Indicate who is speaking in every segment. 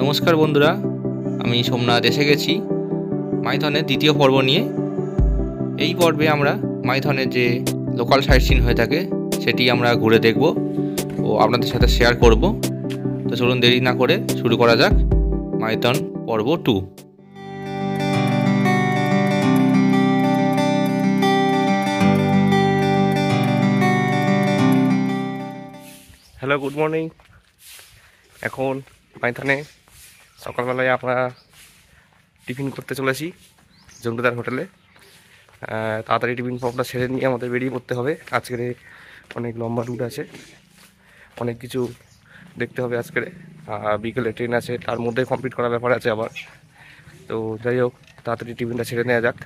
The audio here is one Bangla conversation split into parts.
Speaker 1: নমস্কার বন্ধুরা, আমি সোমনাথ এসে গেছি মাইথনের দ্বিতীয় পর্ব নিয়ে। এই পর্বে আমরা মাইথনের যে লোকাল সাইট সিন হয়ে থাকে সেটি আমরা ঘুরে দেখব ও আপনাদের সাথে শেয়ার করব। তো চলুন দেরি না করে শুরু করা যাক মাইথন পর্ব 2।
Speaker 2: Hello, good morning. এখন মাইথনে সকালবেলায় আমরা টিফিন করতে চলেছি জঙ্গিদার হোটেলে। তাড়াতাড়ি টিফিন পর্বটা সেরে নিয়ে আমাদের বেরিয়ে পড়তে হবে। আজকের অনেক লম্বা রুট আছে, অনেক কিছু দেখতে হবে আজকের। বিকেলে ট্রেন আছে, তার মধ্যে কমপ্লিট করার ব্যাপার আছে আবার। তো যাই হোক, তাড়াতাড়ি টিফিনটা ছেড়ে নেওয়া যাক।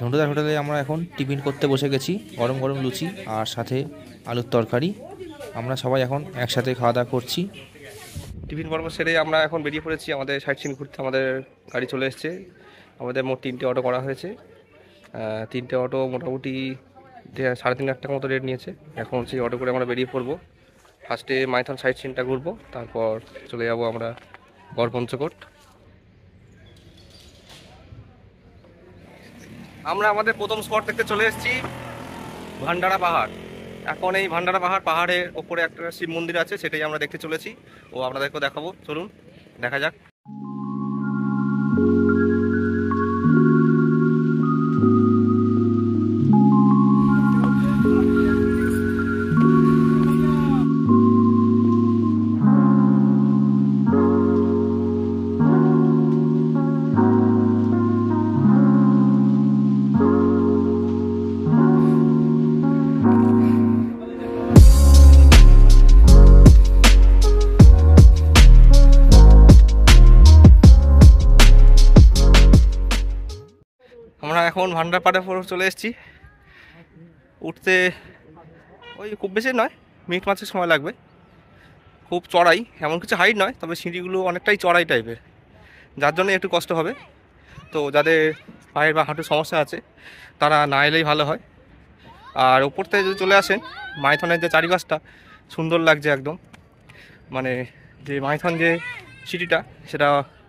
Speaker 1: ঝন্টুদার হোটেলে আমরা এখন টিফিন করতে বসে গেছি। গরম গরম লুচি আর সাথে আলুর তরকারি। আমরা সবাই এখন একসাথে খাওয়া দাওয়া করছি।
Speaker 2: টিফিন পর্ব সেরে আমরা এখন বেরিয়ে পড়েছি আমাদের সাইট সিন ঘুরতে। আমাদের গাড়ি চলে এসছে। আমাদের মোট 3টে অটো করা হয়েছে। 3টে অটো মোটামুটি 3.5 লাখ টাকা মতো রেট নিয়েছে। এখন সেই অটো করে আমরা বেরিয়ে পড়বো। ফার্স্টে মাইথন সাইট সিনটা ঘুরবো, তারপর চলে যাব আমরা গড়পঞ্চকোট। আমরা আমাদের প্রথম স্পট দেখতে চলে এসেছি ভান্ডারা পাহাড়। এখন এই ভান্ডারা পাহাড়ের ওপরে একটা শিব মন্দির আছে, সেটাই আমরা দেখতে চলেছি ও আপনাদেরকেও দেখাবো। চলুন দেখা যাক। আমরা এখন ভান্ডার পাড়ে চলে এসেছি। উঠতে ওই খুব বেশি নয়, মিনিট 5 সময় লাগবে। খুব চড়াই, এমন কিছু হাইট নয়, তবে সিঁড়িগুলো অনেকটাই চড়াই টাইপের, যার জন্য একটু কষ্ট হবে। তো যাদের পায়ের বা হাঁটুর সমস্যা আছে তারা না এলেই ভালো হয়। আর ওপর থেকে যদি চলে আসেন, মাইথনের যে চারিপাশটা সুন্দর লাগছে একদম। মানে যে মাইথন যে সিটিটা, সেটা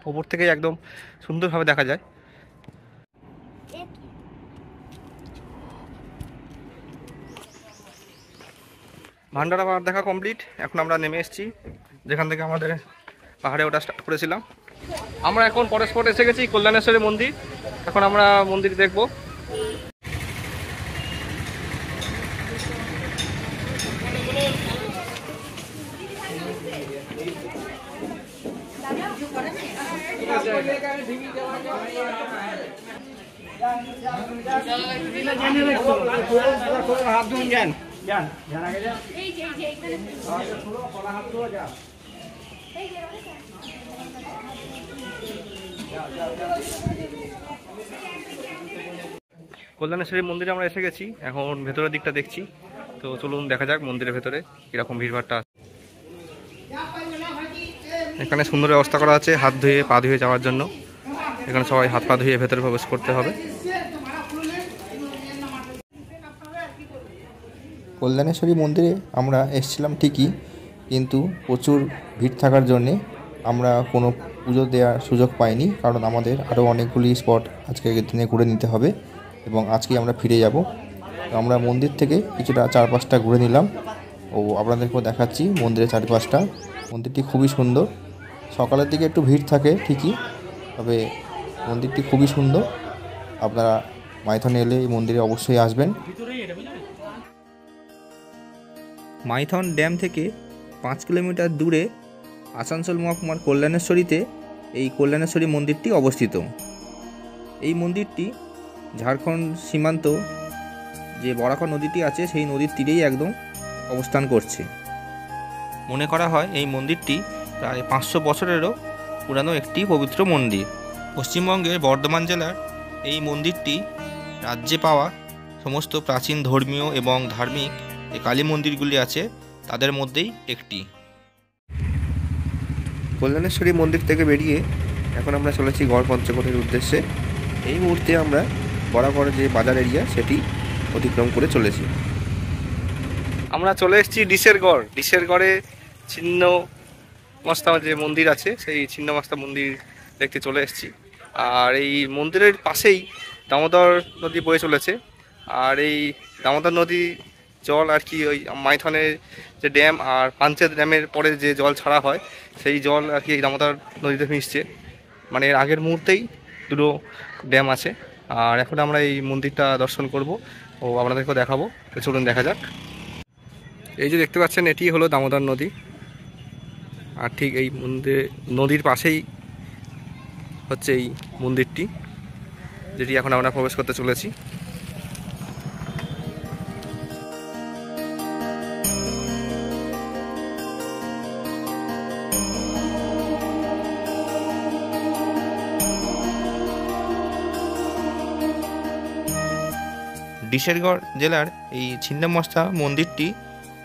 Speaker 2: ওপর থেকেই একদম সুন্দরভাবে দেখা যায়। ভান্ডারা পাহাড় দেখা কমপ্লিট। এখন আমরা নেমে এসেছি যেখান থেকে আমাদের পাহাড়ে ওঠা স্টার্ট করেছিলাম। আমরা এখন পরের স্পট এসে গেছি, কল্যাণেশ্বরী মন্দির। এখন আমরা মন্দির দেখব। হাত ধুন যান যান যান আগে যান। এই যে এখানে পুরো কলা হাত ধুও যাও। এই যে কল্যাণেশ্বরী মন্দিরে আমরা এসে গেছি। এখন ভেতরের দিকটা দেখছি। তো চলুন দেখা যাক মন্দিরের ভেতরে কিরকম ভিড়ভাড়টা আছে। এখানে সুন্দর ব্যবস্থা করা আছে হাত ধুয়ে পা ধুয়ে যাওয়ার জন্য। এখানে সবাই হাত পা ধুয়ে ভেতরে প্রবেশ করতে হবে।
Speaker 1: কল্যাণেশ্বরী মন্দিরে আমরা এসেছিলাম ঠিকই, কিন্তু প্রচুর ভিড় থাকার জন্যে আমরা কোনো পুজো দেওয়ার সুযোগ পাইনি। কারণ আমাদের আরও অনেকগুলি স্পট আজকের দিনে ঘুরে নিতে হবে এবং আজকেই আমরা ফিরে যাব। তো আমরা মন্দির থেকে কিছুটা চারপাশটা ঘুরে নিলাম ও আপনাদেরকেও দেখাচ্ছি মন্দিরের চারপাশটা। মন্দিরটি খুবই সুন্দর। সকালের দিকে একটু ভিড় থাকে ঠিকই, তবে মন্দিরটি খুবই সুন্দর। আপনারা মাইথনে এলে এই মন্দিরে অবশ্যই আসবেন। মাইথন ড্যাম থেকে 5 কিলোমিটার দূরে আসানসোল মহকুমার কল্যাণেশ্বরীতে এই কল্যাণেশ্বরী মন্দিরটি অবস্থিত। এই মন্দিরটি ঝাড়খণ্ড সীমান্ত যে বরাকর নদীটি আছে সেই নদীর তীরেই একদম অবস্থান করছে। মনে করা হয় এই মন্দিরটি প্রায় 500 বছরেরও পুরানো একটি পবিত্র মন্দির। পশ্চিমবঙ্গের বর্ধমান জেলার এই মন্দিরটি রাজ্যে পাওয়া সমস্ত প্রাচীন ধর্মীয় এবং ধার্মিক যে কালী মন্দিরগুলি আছে তাদের মধ্যেই একটি।
Speaker 2: কল্যাণেশ্বরী মন্দির থেকে বেরিয়ে এখন আমরা চলেছি গড়পঞ্চকোটের উদ্দেশ্যে। এই মুহূর্তে আমরা বরাবর যে বাজার এরিয়া সেটি অতিক্রম করে চলেছি। আমরা চলে এসেছি ডিশের গড়ে ছিন্ন মস্তা যে মন্দির আছে, সেই ছিন্ন মস্তা মন্দির দেখতে চলে এসেছি। আর এই মন্দিরের পাশেই দামোদর নদী বয়ে চলেছে। আর এই দামোদর নদী জল আর কি ওই মাইথনের যে ড্যাম আর পাঞ্চেত ড্যামের পরে যে জল ছাড়া হয়, সেই জল আর কি এই দামোদর নদীতে মিশছে। মানে এর আগের মুহূর্তেই দুটো ড্যাম আছে। আর এখন আমরা এই মন্দিরটা দর্শন করব ও আপনাদেরকেও দেখাবো। তো চলুন দেখা যাক। এই যে দেখতে পাচ্ছেন, এটি হলো দামোদর নদী। আর ঠিক এই নদীর পাশেই হচ্ছে এই মন্দিরটি, যেটি এখন আমরা প্রবেশ করতে চলেছি। ডিশেরগড় জেলার এই ছিন্নমস্তা মন্দিরটি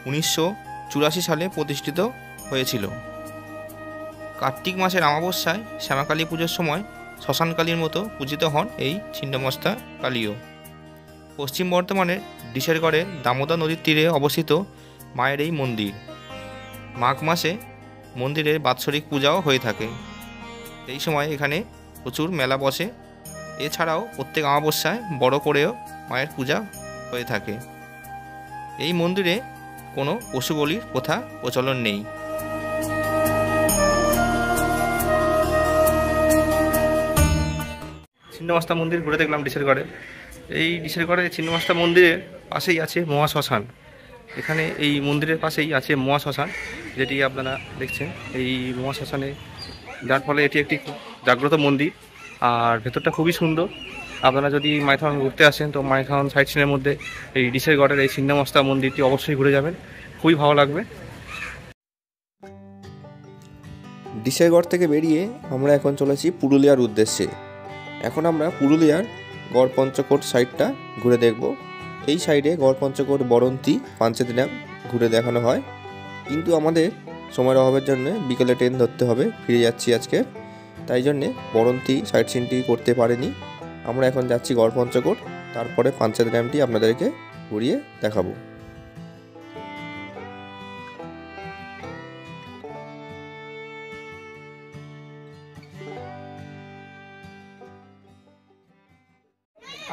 Speaker 2: 1984 সালে প্রতিষ্ঠিত হয়েছিল। কার্তিক মাসের অমাবস্যায় শ্যামাকালী পুজোর সময় শ্মশানকালীর মতো পূজিত হন এই ছিন্নমস্তা কালীও। পশ্চিম বর্ধমানের ডিশেরগড়ে দামোদর নদীর তীরে অবস্থিত মায়ের এই মন্দির। মাঘ মাসে মন্দিরে বাৎসরিক পূজাও হয়ে থাকে। এই সময় এখানে প্রচুর মেলা বসে। এছাড়াও প্রত্যেক অমাবস্যায় বড় করেও মায়ের পূজা হয়ে থাকে। এই মন্দিরে কোনো পশু বলির প্রথা প্রচলন নেই। ছিন্নমস্তা মন্দির ঘুরে দেখলাম ডিশেরগড়ে। এই ডিশেরগড়ে ছিন্নমস্তা মন্দিরের পাশেই আছে মহাশ্মশান। এখানে এই মন্দিরের পাশেই আছে মহাশ্মশান, যেটি আপনারা দেখছেন। এই মহাশ্মশানে, যার ফলে এটি একটি খুব জাগ্রত মন্দির। আর ভেতরটা খুবই সুন্দর। আপনারা যদি মাইথন ঘুরতে আসেন তো মাইথন সাইট সিনের মধ্যে এই ডিশেরগড়ের এই ছিন্নমস্তা মন্দিরটি অবশ্যই ঘুরে যাবেন, খুবই ভালো লাগবে।
Speaker 1: ডিশেরগড় থেকে বেরিয়ে আমরা এখন চলেছি পুরুলিয়ার উদ্দেশ্যে। এখন আমরা পুরুলিয়ার গড়পঞ্চকোট সাইডটা ঘুরে দেখব। এই সাইডে গড়পঞ্চকোট, বরন্তী, পাঞ্চেত ড্যাম ঘুরে দেখানো হয়। কিন্তু আমাদের সময়ের অভাবের জন্য বিকেলে ট্রেন ধরতে হবে, ফিরে যাচ্ছি আজকে। তাই জন্যে বরন্তী সাইট সিনটি করতে পারিনি। আমরা এখন যাচ্ছি গড়পঞ্চকোট, তারপরে পাঞ্চেত ড্যামটি আপনাদেরকে ঘুরিয়ে দেখাবো।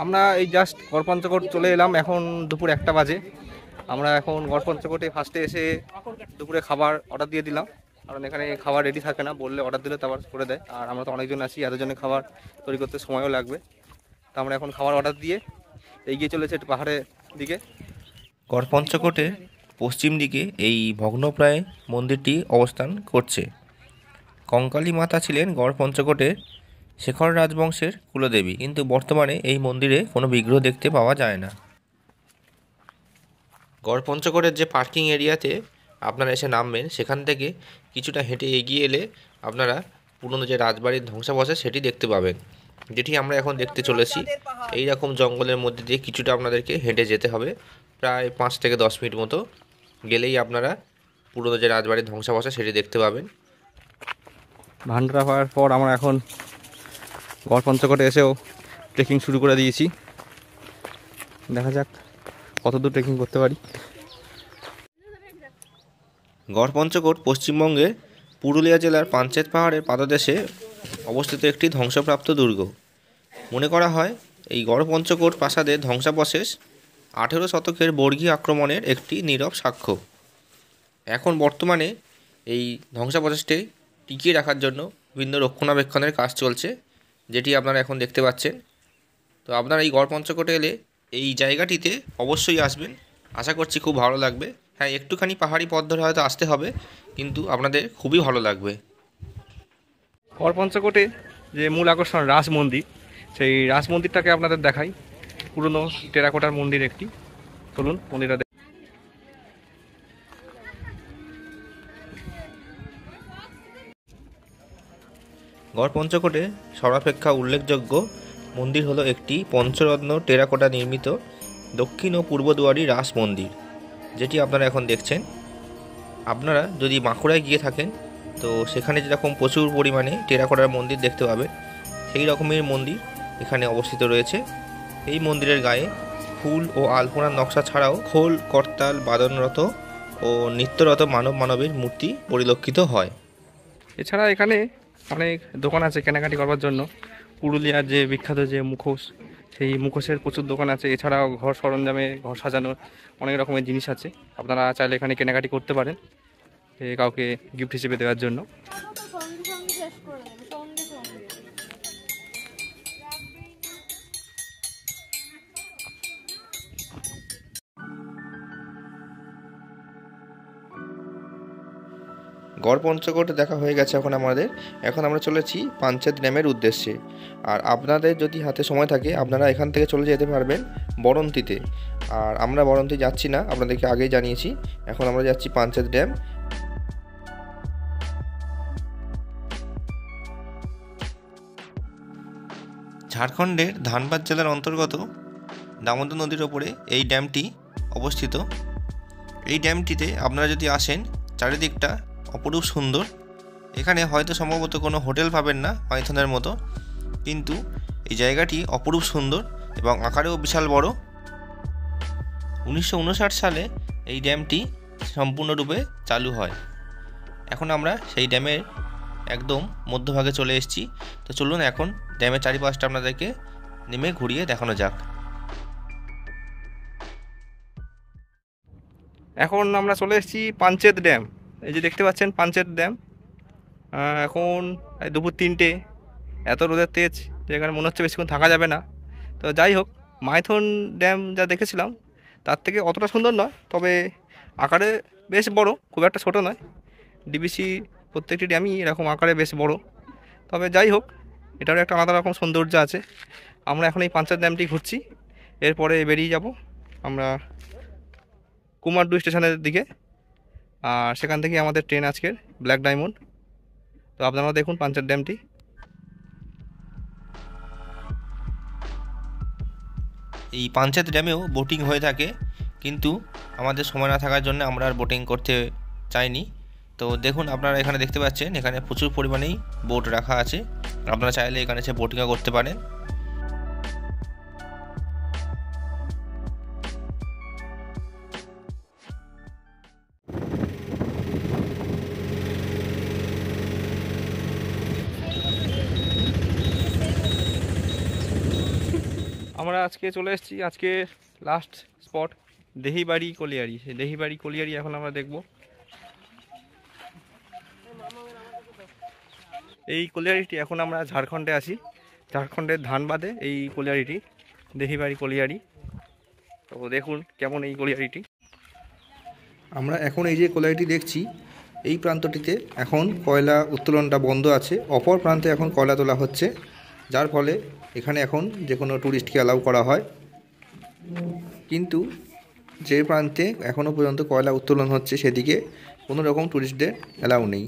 Speaker 2: আমরা এই জাস্ট গড়পঞ্চকোট চলে এলাম, এখন দুপুর 1টা বাজে। আমরা এখন গড়পঞ্চকোটে ফার্স্টে এসে দুপুরে খাবার অর্ডার দিয়ে দিলাম, কারণ এখানে খাবার রেডি থাকে না, বললে অর্ডার দিলে তারপর করে দেয়। আর আমরা তো অনেকজন আছি, এতজনের খাবার তৈরি করতে সময়ও লাগবে। তো আমরা এখন খাবার অর্ডার দিয়ে এগিয়ে চলেছে একটু পাহাড়ের দিকে।
Speaker 1: গড়পঞ্চকোটের পশ্চিম দিকে এই ভগ্নপ্রায় মন্দিরটি অবস্থান করছে। কঙ্কালী মাতা ছিলেন গড়পঞ্চকোটের শেখর রাজবংশের কুলদেবী, কিন্তু বর্তমানে এই মন্দিরে কোনো বিগ্রহ দেখতে পাওয়া যায় না। গড়পঞ্চকোটের যে পার্কিং এরিয়াতে আপনারা এসে নামবেন, সেখান থেকে কিছুটা হেঁটে এগিয়ে এলে আপনারা পুরনো যে রাজবাড়ির ধ্বংসাবশেষ সেটি দেখতে পাবেন, যেটি আমরা এখন দেখতে চলেছি। এই রকম জঙ্গলের মধ্যে দিয়ে কিছুটা আপনাদেরকে হেঁটে যেতে হবে, প্রায় 5 থেকে 10 মিনিট মতো গেলেই আপনারা পুরনো যে রাজবাড়ির ধ্বংসাবশেষ সেটি দেখতে পাবেন।
Speaker 2: ভান্ডারা পাওয়ার পর আমরা এখন গড়পঞ্চকোটে এসেও ট্রেকিং শুরু করে দিয়েছি। দেখা যাক কতদূর ট্রেকিং করতে পারি।
Speaker 1: গড়পঞ্চকোট পশ্চিমবঙ্গের পুরুলিয়া জেলার পাঞ্চেত পাহাড়ের পাদদেশে অবস্থিত একটি ধ্বংসপ্রাপ্ত দুর্গ। মনে করা হয় এই গড়পঞ্চকোট প্রাসাদের ধ্বংসাবশেষ 18 শতকের বর্গী আক্রমণের একটি নীরব সাক্ষ্য। এখন বর্তমানে এই ধ্বংসাবশেষটি টিকিয়ে রাখার জন্য বিভিন্ন রক্ষণাবেক্ষণের কাজ চলছে, যেটি আপনারা এখন দেখতে পাচ্ছেন। তো আপনারা এই গড়পঞ্চকোটে এলে এই জায়গাটিতে অবশ্যই আসবেন, আশা করছি খুব ভালো লাগবে। হ্যাঁ, একটুখানি পাহাড়ি পথ ধরে হয়তো আসতে হবে, কিন্তু আপনাদের খুবই ভালো লাগবে।
Speaker 2: গড়পঞ্চকোটে যে মূল আকর্ষণ রাস মন্দির, সেই রাস মন্দিরটাকে আপনাদের দেখাই। পুরনো টেরাকোটার মন্দির একটি। চলুন মন্দিরটা।
Speaker 1: গড়পঞ্চকোটে সর্বাপেক্ষা উল্লেখযোগ্য মন্দির হলো একটি পঞ্চরত্ন টেরাকোটা নির্মিত দক্ষিণ ও পূর্ব দুয়ারি রাস মন্দির, যেটি আপনারা এখন দেখছেন। আপনারা যদি বাঁকুড়ায় গিয়ে থাকেন তো সেখানে যেরকম প্রচুর পরিমাণে টেরাকোটার মন্দির দেখতে পাবেন, সেই রকমের মন্দির এখানে অবস্থিত রয়েছে। এই মন্দিরের গায়ে ফুল ও আলপনার নকশা ছাড়াও খোল, করতাল, বাদনরত ও নৃত্যরত মানব মানবীর মূর্তি পরিলক্ষিত হয়।
Speaker 2: এছাড়া এখানে অনেক দোকান আছে কেনাকাটি করবার জন্য। পুরুলিয়ার যে বিখ্যাত যে মুখোশ, সেই মুখোশের প্রচুর দোকান আছে। এছাড়াও ঘর সরঞ্জামে, ঘর সাজানোর অনেক রকমের জিনিস আছে। আপনারা চাইলে এখানে কেনাকাটি করতে পারেন কাউকে গিফট হিসেবে দেওয়ার জন্য।
Speaker 1: গড় পঞ্চকোট দেখা হয়ে গেছে এখন আমাদের। এখন আমরা চলেছি পাঞ্চেত ড্যামের উদ্দেশ্যে। আর আপনাদের যদি হাতে সময় থাকে আপনারা এখান থেকে চলে যেতে পারবেন বরন্তিতে। আর আমরা বরন্তি যাচ্ছি না, আপনাদেরকে আগেই জানিয়েছি। এখন আমরা যাচ্ছি পাঞ্চেত ড্যাম। ঝাড়খণ্ডের ধানবাদ জেলার অন্তর্গত দামোদর নদীর ওপরে এই ড্যামটি অবস্থিত। এই ড্যামটিতে আপনারা যদি আসেন, চারিদিকটা অপরূপ সুন্দর। এখানে হয়তো সম্ভবত কোনো হোটেল পাবেন না মাইথনের মতো, কিন্তু এই জায়গাটি অপরূপ সুন্দর এবং আকারেও বিশাল বড়। 1959 সালে এই ড্যামটি সম্পূর্ণরূপে চালু হয়। এখন আমরা সেই ড্যামের একদম মধ্যভাগে চলে এসেছি। তো চলুন এখন ড্যামের চারিপাশটা আপনাদেরকে নেমে ঘুরিয়ে দেখানো যাক।
Speaker 2: এখন আমরা চলে এসেছি পাঞ্চেত ড্যাম। এই যে দেখতে পাচ্ছেন পাঞ্চেত ড্যাম। এখন দুপুর 3টে, এত রোদের তেজ যে এখানে মনে হচ্ছে বেশিক্ষণ থাকা যাবে না। তো যাই হোক, মাইথন ড্যাম যা দেখেছিলাম তার থেকে অতটা সুন্দর নয়, তবে আকারে বেশ বড়, খুব একটা ছোট নয়। ডিবিসি প্রত্যেকটি ড্যামই এরকম আকারে বেশ বড়। তবে যাই হোক, এটারও একটা আলাদা রকম সৌন্দর্য আছে। আমরা এখন এই পাঞ্চেত ড্যামটি ঘুরছি, এরপরে বেরিয়ে যাব আমরা কুমারডু স্টেশনের দিকে। আর সেখান থেকে আমাদের ট্রেন আজকের ব্ল্যাক ডায়মন্ড। তো আপনারা দেখুন পাঞ্চেত ড্যামটি।
Speaker 1: এই পাঞ্চেত ড্যামেও বোটিং হয়ে থাকে, কিন্তু আমাদের সময় না থাকার জন্য আমরা আর বোটিং করতে চাইনি। তো দেখুন, আপনারা এখানে দেখতে পাচ্ছেন এখানে প্রচুর পরিমাণেই বোট রাখা আছে। আপনারা চাইলে এখানে এসে বোটিংও করতে পারেন।
Speaker 2: আমরা আজকে চলে এসেছি আজকে লাস্ট স্পট দেহিবাড়ি কলিয়ারি। সেই দেহিবাড়ি কলিয়ারি এখন আমরা দেখব। এই কলিয়ারিটি, এখন আমরা ঝাড়খণ্ডে আছি, ঝাড়খণ্ডের ধানবাদে এই কলিয়ারিটি, দেহিবাড়ি কলিয়ারি। তো দেখুন কেমন এই কলিয়ারিটি।
Speaker 1: আমরা এখন এই যে কলিয়ারিটি দেখছি, এই প্রান্তটিতে এখন কয়লা উত্তোলনটা বন্ধ আছে, অপর প্রান্তে এখন কয়লা তোলা হচ্ছে, যার ফলে এখানে এখন যে কোনো ট্যুরিস্টকে অ্যালাউ করা হয়। কিন্তু যে প্রান্তে এখনও পর্যন্ত কয়লা উত্তোলন হচ্ছে সেদিকে কোনো রকম ট্যুরিস্টদের অ্যালাউ নেই।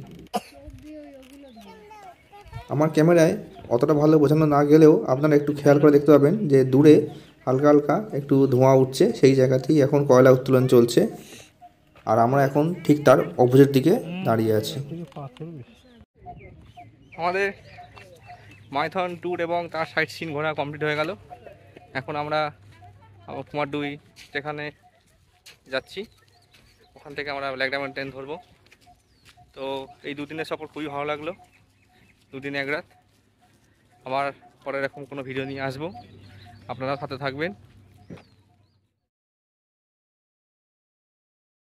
Speaker 1: আমার ক্যামেরায় অতটা ভালো বোঝানো না গেলেও আপনারা একটু খেয়াল করে দেখতে পাবেন যে দূরে হালকা হালকা একটু ধোঁয়া উঠছে, সেই জায়গাতেই এখন কয়লা উত্তোলন চলছে। আর আমরা এখন ঠিক তার অপোজিট দিকে দাঁড়িয়ে আছি।
Speaker 2: আমাদের মাইথন ট্যুর এবং তার সাইট সিন ঘোরা কমপ্লিট হয়ে গেল। এখন আমরা কুমারডুই স্টেশনে যাচ্ছি, ওখান থেকে আমরা ব্ল্যাক ডায়মন্ড ট্রেন ধরবো। তো এই দুদিনের সফর খুবই ভালো লাগলো, দুদিন এক রাত। আবার পরে এরকম কোনো ভিডিও নিয়ে আসবো, আপনারা সাথে থাকবেন।